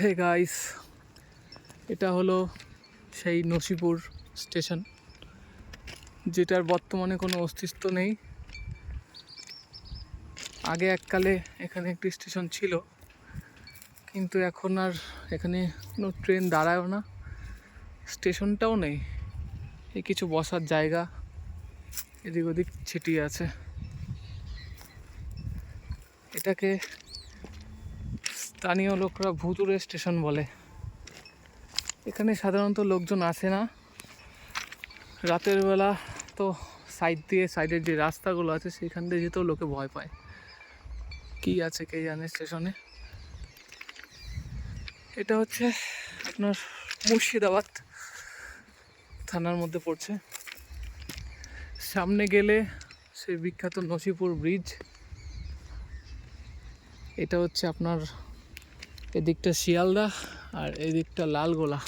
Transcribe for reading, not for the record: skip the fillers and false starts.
Hey guys, এটা হলো সেই নসিপুর স্টেশন, যেটার বর্তমানে কোনো অস্তিত্ব নেই। আগে এককালে এখানে একটি স্টেশন ছিল, কিন্তু এখন আর এখানে কোনো ট্রেন দাঁড়ায়ও না, স্টেশনটাও নেই। এই কিছু বসার জায়গা এদিক ওদিক ছিটিয়ে আছে। এটাকে স্থানীয় লোকরা ভুতুড়ে স্টেশন বলে। এখানে সাধারণত লোকজন আসে না। রাতের বেলা তো সাইডের যে রাস্তাগুলো আছে সেখান দিয়ে যেতেও লোকে ভয় পায়। কি আছে কে জানে স্টেশনে। এটা হচ্ছে আপনার মুর্শিদাবাদ থানার মধ্যে পড়ছে। সামনে গেলে সেই বিখ্যাত নসিপুর ব্রিজ। এটা হচ্ছে আপনার এদিকটা শিয়ালদা আর এদিকটা লালগোলা।